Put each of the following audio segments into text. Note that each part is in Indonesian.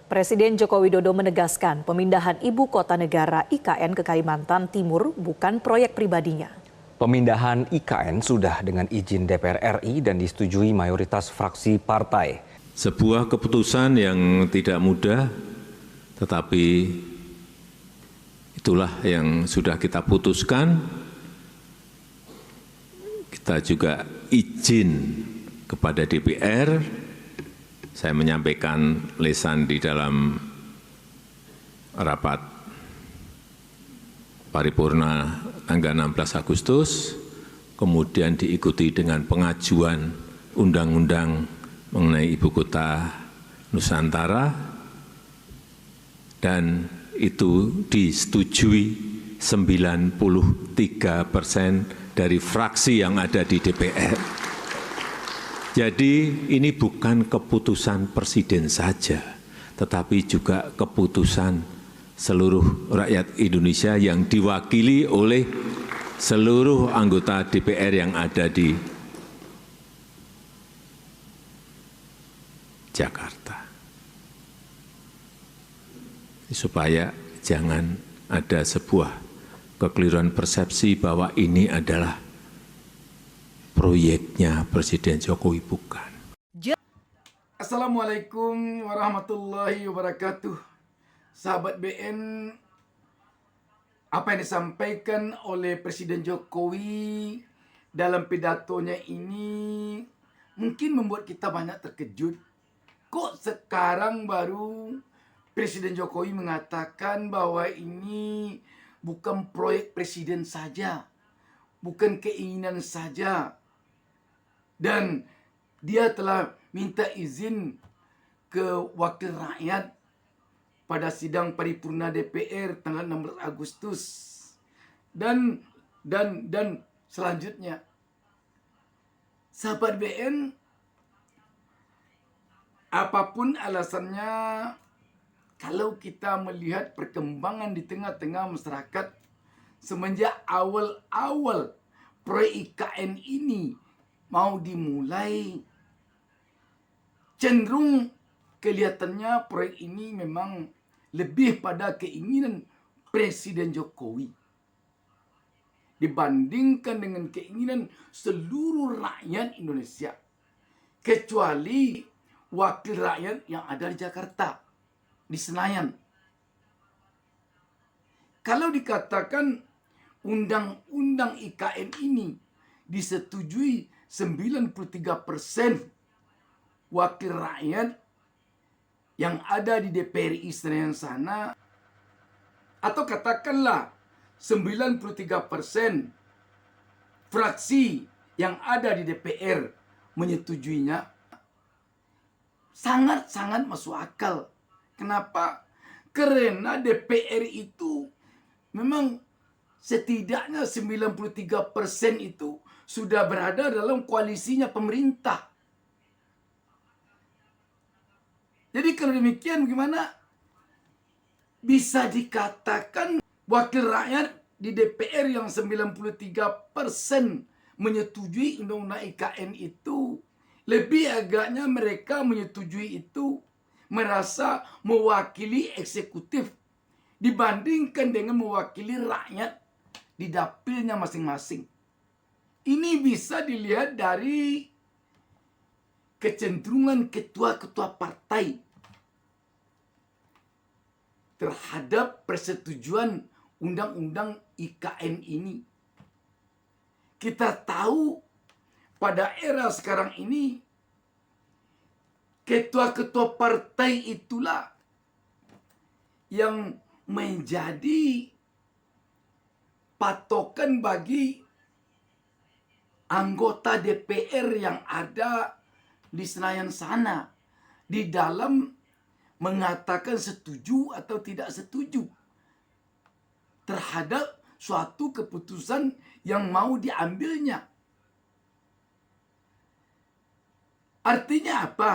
Presiden Joko Widodo menegaskan pemindahan ibu kota negara IKN ke Kalimantan Timur bukan proyek pribadinya. Pemindahan IKN sudah dengan izin DPR RI dan disetujui mayoritas fraksi partai. Sebuah keputusan yang tidak mudah, tetapi itulah yang sudah kita putuskan. Kita juga izin kepada DPR. Saya menyampaikan lisan di dalam rapat paripurna tanggal 16 Agustus, kemudian diikuti dengan pengajuan undang-undang mengenai ibu kota Nusantara, dan itu disetujui 93% dari fraksi yang ada di DPR. Jadi ini bukan keputusan presiden saja, tetapi juga keputusan seluruh rakyat Indonesia yang diwakili oleh seluruh anggota DPR yang ada di Jakarta. Supaya jangan ada sebuah kekeliruan persepsi bahwa ini adalah proyeknya Presiden Jokowi, bukan. Assalamualaikum warahmatullahi wabarakatuh. Sahabat BN, apa yang disampaikan oleh Presiden Jokowi dalam pidatonya ini mungkin membuat kita banyak terkejut. Kok sekarang baru Presiden Jokowi mengatakan bahwa ini bukan proyek presiden saja, bukan keinginan saja, dan dia telah minta izin ke wakil rakyat pada sidang paripurna DPR tanggal 16 Agustus dan selanjutnya. Sahabat BN, apapun alasannya, kalau kita melihat perkembangan di tengah-tengah masyarakat semenjak awal-awal proyek IKN ini mau dimulai, cenderung kelihatannya proyek ini memang lebih pada keinginan Presiden Jokowi dibandingkan dengan keinginan seluruh rakyat Indonesia, kecuali wakil rakyat yang ada di Jakarta, di Senayan. Kalau dikatakan undang-undang IKN ini disetujui 93% wakil rakyat yang ada di DPR RI Senayan sana, atau katakanlah 93% fraksi yang ada di DPR menyetujuinya, sangat-sangat masuk akal. Kenapa? Karena DPR itu memang setidaknya 93% itu sudah berada dalam koalisinya pemerintah. Jadi kalau demikian, bagaimana bisa dikatakan wakil rakyat di DPR yang 93% menyetujui undang-undang IKN itu, lebih agaknya mereka menyetujui itu merasa mewakili eksekutif dibandingkan dengan mewakili rakyat di dapilnya masing-masing. Ini bisa dilihat dari kecenderungan ketua-ketua partai terhadap persetujuan undang-undang IKN ini. Kita tahu pada era sekarang ini, ketua-ketua partai itulah yang menjadi patokan bagi anggota DPR yang ada di Senayan sana di dalam mengatakan setuju atau tidak setuju terhadap suatu keputusan yang mau diambilnya Artinya apa?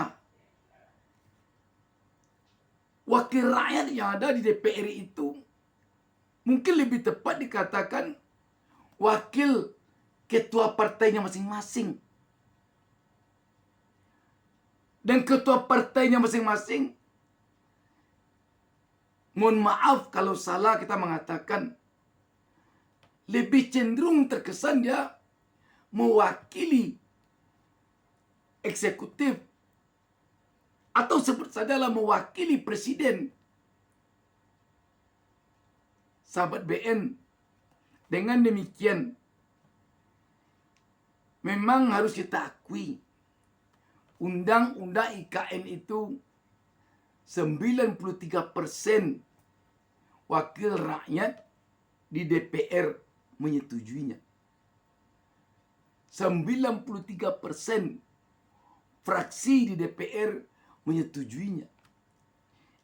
Wakil rakyat yang ada di DPR itu mungkin lebih tepat dikatakan wakil ketua partainya masing-masing. Dan ketua partainya masing-masing, mohon maaf kalau salah kita mengatakan, lebih cenderung terkesan dia mewakili eksekutif, atau sebut sajalah mewakili presiden. Sahabat BN, dengan demikian memang harus kita akui Undang-Undang IKN itu 93% wakil rakyat di DPR menyetujuinya. 93% fraksi di DPR menyetujuinya.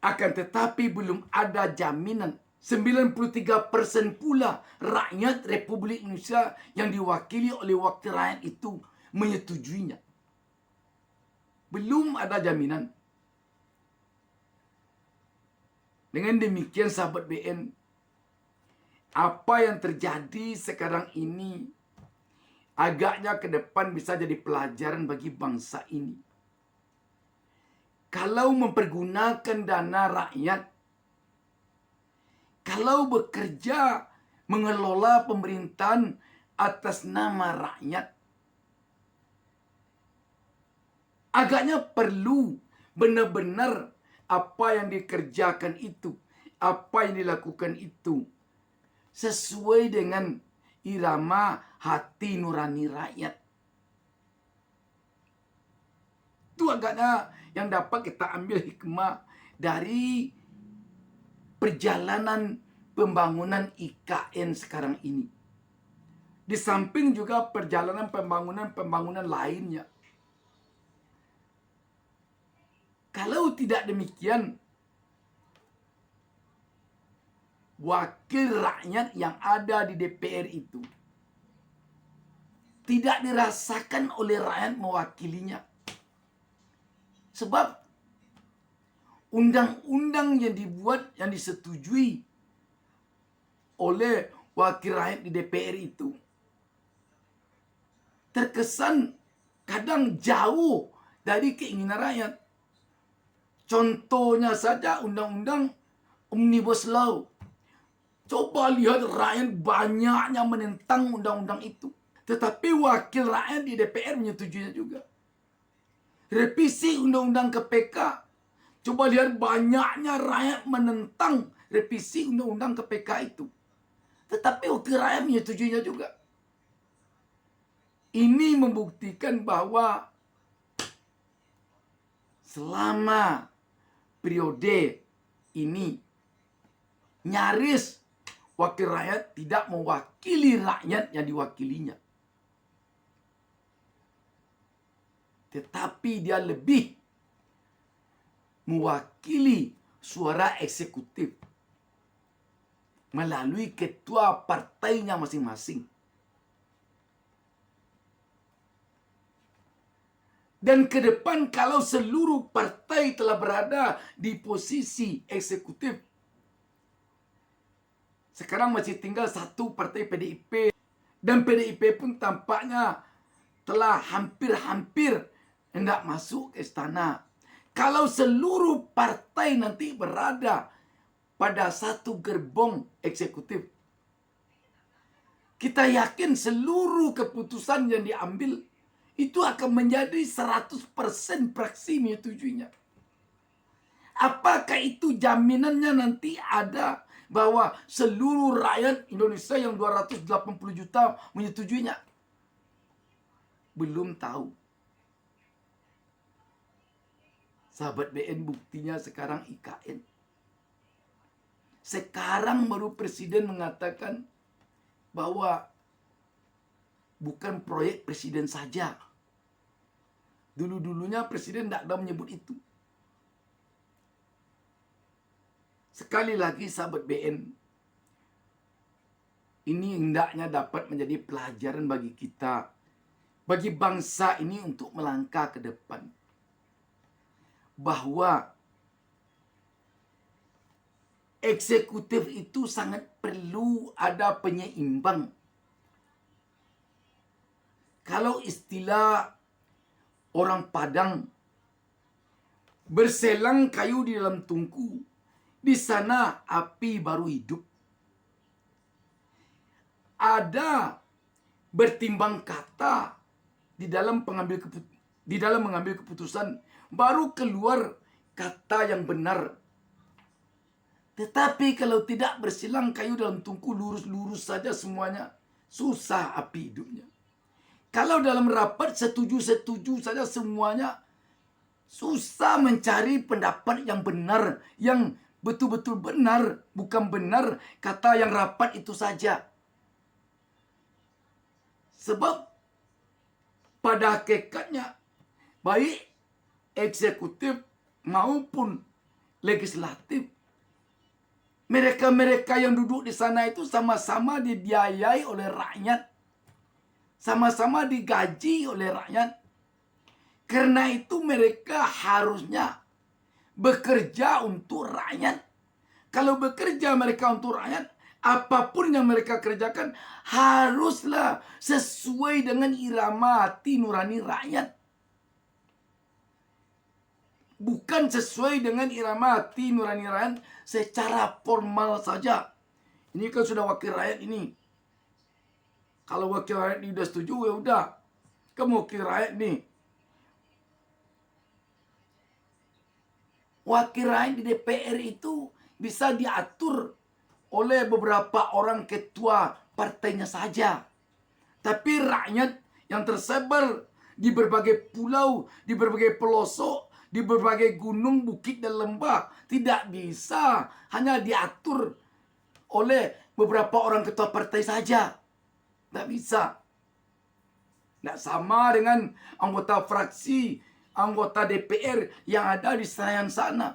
Akan tetapi belum ada jaminan 93% pula rakyat Republik Indonesia yang diwakili oleh wakil rakyat itu menyetujuinya. Belum ada jaminan. Dengan demikian sahabat BN, apa yang terjadi sekarang ini agaknya ke depan bisa jadi pelajaran bagi bangsa ini. Kalau mempergunakan dana rakyat, kalau bekerja mengelola pemerintahan atas nama rakyat, agaknya perlu benar-benar apa yang dikerjakan itu, apa yang dilakukan itu sesuai dengan irama hati nurani rakyat. Itu agaknya yang dapat kita ambil hikmah dari perjalanan pembangunan IKN sekarang ini. Di samping juga perjalanan pembangunan lainnya. Kalau tidak demikian, wakil rakyat yang ada di DPR itu tidak dirasakan oleh rakyat mewakilinya. Sebab undang-undang yang dibuat, yang disetujui oleh wakil rakyat di DPR itu terkesan kadang jauh dari keinginan rakyat. Contohnya saja undang-undang Omnibus Law. Coba lihat rakyat banyaknya menentang undang-undang itu. Tetapi wakil rakyat di DPR menyetujuinya juga. Revisi undang-undang KPK. Coba lihat banyaknya rakyat menentang revisi undang-undang KPK itu. Tetapi wakil rakyat menyetujuinya juga. Ini membuktikan bahwa selama periode ini nyaris wakil rakyat tidak mewakili rakyat yang diwakilinya. Tetapi dia lebih mewakili suara eksekutif melalui ketua partainya masing-masing. Dan ke depan kalau seluruh partai telah berada di posisi eksekutif, sekarang masih tinggal satu partai PDIP. Dan PDIP pun tampaknya telah hampir-hampir hendak masuk ke istana. Kalau seluruh partai nanti berada pada satu gerbong eksekutif, kita yakin seluruh keputusan yang diambil itu akan menjadi 100% fraksi menyetujuinya. Apakah itu jaminannya nanti ada bahwa seluruh rakyat Indonesia yang 280 juta menyetujuinya? Belum tahu. Sahabat BN, buktinya sekarang IKN. Sekarang baru presiden mengatakan bahwa bukan proyek presiden saja. Dulu-dulunya presiden tidak ada menyebut itu. Sekali lagi sahabat BN, ini hendaknya dapat menjadi pelajaran bagi kita bagi bangsa ini untuk melangkah ke depan. Bahwa eksekutif itu sangat perlu ada penyeimbang. Kalau istilah orang Padang, berselang kayu di dalam tungku, di sana api baru hidup. Ada bertimbang kata di dalam mengambil keputusan, baru keluar kata yang benar. Tetapi kalau tidak bersilang kayu dalam tungku, lurus-lurus saja semuanya, susah api hidupnya. Kalau dalam rapat setuju-setuju saja semuanya, susah mencari pendapat yang benar, yang betul-betul benar, bukan benar kata yang rapat itu saja. Sebab pada hakikatnya, baik eksekutif maupun legislatif, mereka-mereka yang duduk di sana itu sama-sama dibiayai oleh rakyat. Sama-sama digaji oleh rakyat. Karena itu mereka harusnya bekerja untuk rakyat. Kalau bekerja mereka untuk rakyat, apapun yang mereka kerjakan haruslah sesuai dengan irama hati nurani rakyat. Bukan sesuai dengan irama hati nurani rakyat secara formal saja. Ini kan sudah wakil rakyat ini. Kalau wakil rakyat ini sudah setuju, ya udah. Kamu wakil rakyat nih. Wakil rakyat di DPR itu bisa diatur oleh beberapa orang ketua partainya saja. Tapi rakyat yang tersebar di berbagai pulau, di berbagai pelosok, di berbagai gunung, bukit, dan lembah tidak bisa hanya diatur oleh beberapa orang ketua partai saja. Tidak bisa. Tidak sama dengan anggota fraksi, anggota DPR yang ada di Senayan sana.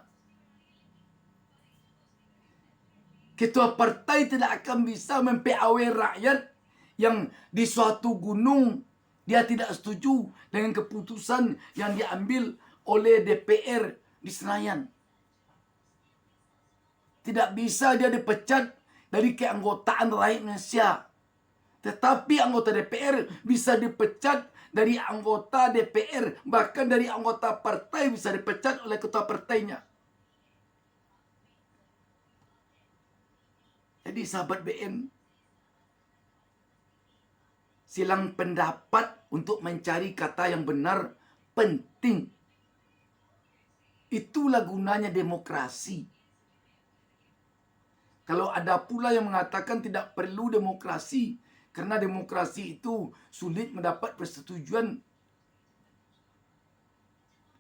Ketua partai tidak akan bisa mempiawai rakyat yang di suatu gunung dia tidak setuju dengan keputusan yang diambil oleh DPR di Senayan. Tidak bisa dia dipecat dari keanggotaan rakyat Indonesia. Tetapi anggota DPR bisa dipecat dari anggota DPR. Bahkan dari anggota partai bisa dipecat oleh ketua partainya. Jadi sahabat BN, silang pendapat untuk mencari kata yang benar penting. Itulah gunanya demokrasi. Kalau ada pula yang mengatakan tidak perlu demokrasi, karena demokrasi itu sulit mendapat persetujuan.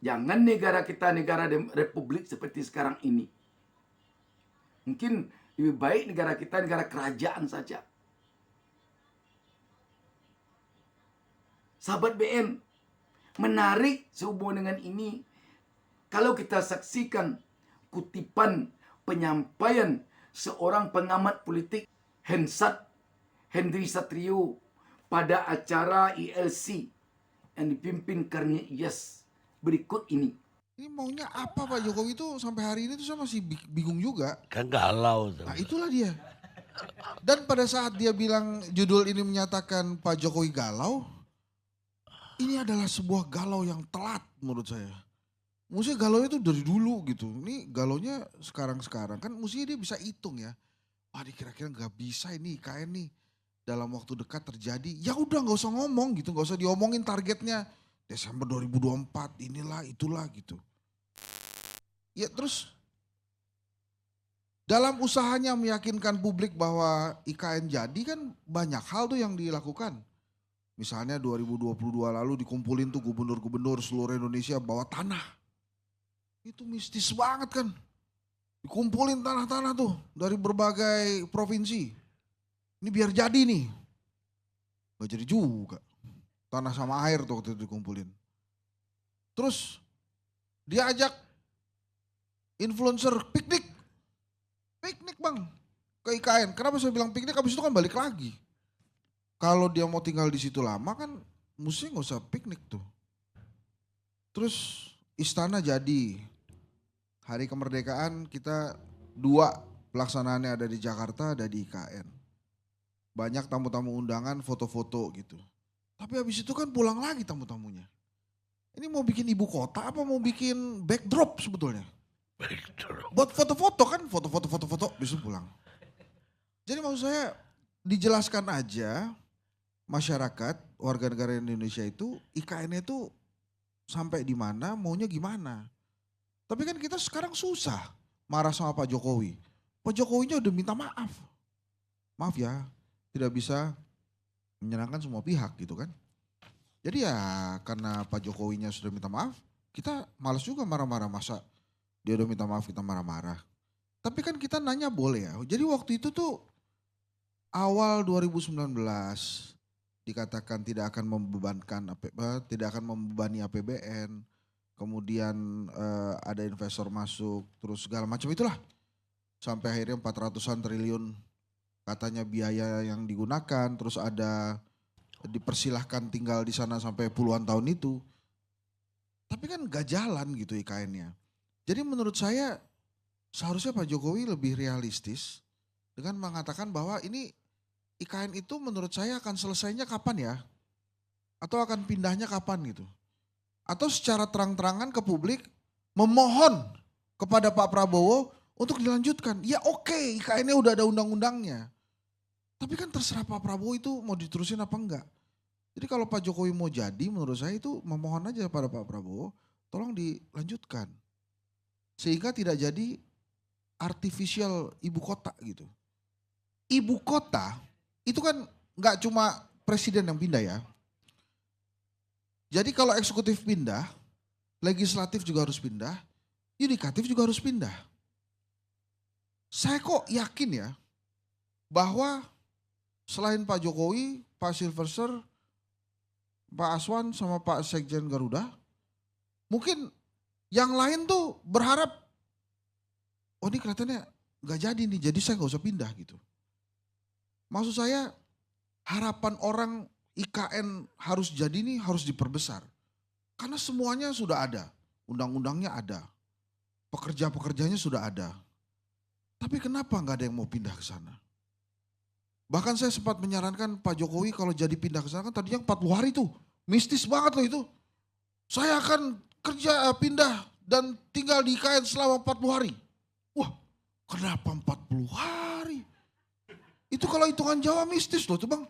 Jangan negara kita negara republik seperti sekarang ini. Mungkin lebih baik negara kita negara kerajaan saja. Sahabat BN, menarik sehubungan dengan ini, kalau kita saksikan kutipan penyampaian seorang pengamat politik Henry Satrio pada acara ILC yang dipimpin Karnia Iyas berikut ini. Ini maunya apa Pak Jokowi itu sampai hari ini tuh saya masih bingung juga. Kan galau tuh. Nah itulah dia. Dan pada saat dia bilang judul ini menyatakan Pak Jokowi galau, ini adalah sebuah galau yang telat menurut saya. Mestinya galaunya itu dari dulu gitu. Ini galaunya sekarang-sekarang. Kan mestinya dia bisa hitung ya. Wah ini kira-kira gak bisa ini IKN nih dalam waktu dekat terjadi. Ya udah gak usah ngomong gitu. Gak usah diomongin targetnya. Desember 2024 inilah itulah gitu. Ya terus dalam usahanya meyakinkan publik bahwa IKN jadi kan banyak hal tuh yang dilakukan. Misalnya 2022 lalu dikumpulin tuh gubernur-gubernur seluruh Indonesia bawa tanah. Itu mistis banget kan. Dikumpulin tanah-tanah tuh dari berbagai provinsi. Ini biar jadi nih. Gak jadi juga. Tanah sama air tuh waktu itu dikumpulin. Terus dia ajak influencer piknik. Piknik bang ke IKN. Kenapa saya bilang piknik? Habis itu kan balik lagi. Kalau dia mau tinggal di situ lama kan mesti nggak usah piknik tuh. Terus istana jadi, hari kemerdekaan kita 2 pelaksanaannya ada di Jakarta, ada di IKN. Banyak tamu-tamu undangan, foto-foto gitu. Tapi habis itu kan pulang lagi tamu-tamunya. Ini mau bikin ibu kota apa mau bikin backdrop sebetulnya? Buat foto-foto kan, foto-foto, bisa pulang. Jadi maksud saya dijelaskan aja masyarakat, warga negara Indonesia itu IKN itu sampai di mana, maunya gimana. Tapi kan kita sekarang susah marah sama Pak Jokowi. Pak Jokowinya udah minta maaf. Maaf ya, tidak bisa menyenangkan semua pihak gitu kan. Jadi ya karena Pak Jokowinya sudah minta maaf, kita malas juga marah-marah, masa dia udah minta maaf kita marah-marah. Tapi kan kita nanya boleh ya. Jadi waktu itu tuh awal 2019 dikatakan tidak akan membebani APBN, kemudian ada investor masuk, terus segala macam itulah. Sampai akhirnya 400-an triliun katanya biaya yang digunakan, terus ada dipersilahkan tinggal di sana sampai puluhan tahun itu. Tapi kan gak jalan gitu IKN-nya. Jadi menurut saya seharusnya Pak Jokowi lebih realistis dengan mengatakan bahwa ini IKN itu menurut saya akan selesainya kapan ya? Atau akan pindahnya kapan gitu? Atau secara terang-terangan ke publik memohon kepada Pak Prabowo untuk dilanjutkan. Ya oke, IKN-nya udah ada undang-undangnya. Tapi kan terserah Pak Prabowo itu mau diterusin apa enggak. Jadi kalau Pak Jokowi mau jadi menurut saya itu memohon aja pada Pak Prabowo tolong dilanjutkan. Sehingga tidak jadi artificial ibu kota gitu. Ibu kota itu kan nggak cuma presiden yang pindah ya. Jadi kalau eksekutif pindah, legislatif juga harus pindah, yudikatif juga harus pindah. Saya kok yakin ya bahwa selain Pak Jokowi, Pak Silverster, Pak Aswan sama Pak Sekjen Garuda, mungkin yang lain tuh berharap, oh ini kelihatannya gak jadi nih, jadi saya gak usah pindah gitu. Maksud saya harapan orang IKN harus jadi nih harus diperbesar. Karena semuanya sudah ada, undang-undangnya ada, pekerja-pekerjanya sudah ada. Tapi kenapa gak ada yang mau pindah ke sana? Bahkan saya sempat menyarankan Pak Jokowi kalau jadi pindah ke sana kan tadinya 40 hari tuh. Mistis banget loh itu. Saya akan kerja pindah dan tinggal di IKN selama 40 hari. Wah, kenapa 40 hari? Itu kalau hitungan Jawa mistis loh tuh Bang.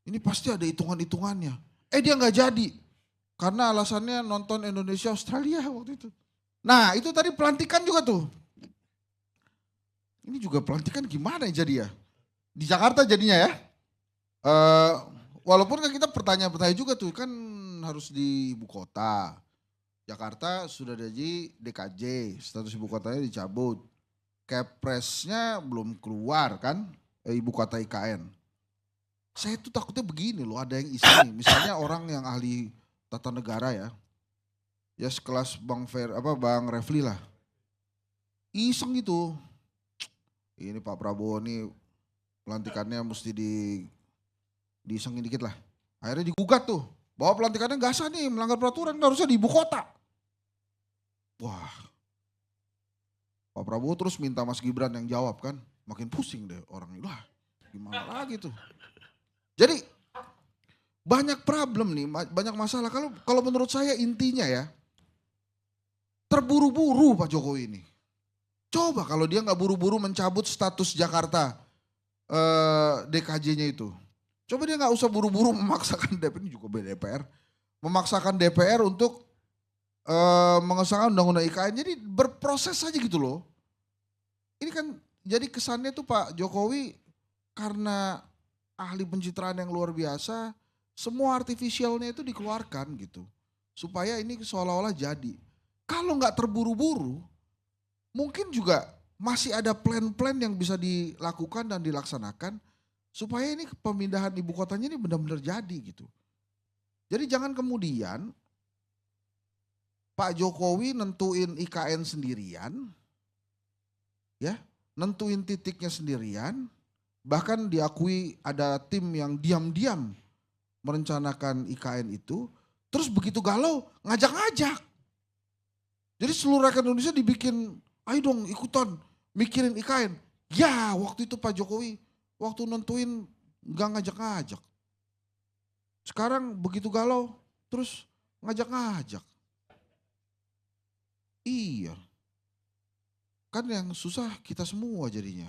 Ini pasti ada hitungan-hitungannya. Dia nggak jadi. Karena alasannya nonton Indonesia Australia waktu itu. Nah itu tadi pelantikan juga tuh. Ini juga pelantikan gimana ya jadi ya? Di Jakarta jadinya ya. Walaupun kan kita pertanyaan-pertanyaan juga tuh kan harus di ibu kota. Jakarta sudah jadi DKJ, status ibu kotanya dicabut. Kepresnya belum keluar kan, ibu kota IKN. Saya tuh takutnya begini loh, ada yang iseng nih. Misalnya orang yang ahli tata negara ya. Ya sekelas Bang Refli lah. Iseng gitu. Ini Pak Prabowo nih pelantikannya mesti diisengin dikit lah. Akhirnya digugat tuh. Bahwa pelantikannya gak sah nih, melanggar peraturan, harusnya di ibu kota. Wah. Pak Prabowo terus minta Mas Gibran yang jawab kan. Makin pusing deh orang ini. Wah gimana lagi tuh. Jadi banyak problem nih, banyak masalah. Kalau menurut saya intinya ya. Terburu-buru Pak Jokowi ini. Coba kalau dia gak buru-buru mencabut status Jakarta DKJ-nya itu. Coba dia gak usah buru-buru memaksakan DPR, ini juga DPR. Memaksakan DPR untuk mengesahkan undang-undang IKN. Jadi berproses saja gitu loh. Ini kan jadi kesannya tuh Pak Jokowi karena ahli pencitraan yang luar biasa. Semua artifisialnya itu dikeluarkan gitu. Supaya ini seolah-olah jadi. Kalau gak terburu-buru mungkin juga masih ada plan-plan yang bisa dilakukan dan dilaksanakan supaya ini pemindahan ibu kotanya ini benar-benar jadi gitu. Jadi jangan kemudian Pak Jokowi nentuin IKN sendirian, ya, nentuin titiknya sendirian, bahkan diakui ada tim yang diam-diam merencanakan IKN itu, terus begitu galau ngajak-ngajak. Jadi seluruh rakyat Indonesia dibikin, ayo dong ikutan mikirin IKN. Ya waktu itu Pak Jokowi, waktu nentuin nggak ngajak-ngajak. Sekarang begitu galau, terus ngajak-ngajak. Iya. Kan yang susah kita semua jadinya.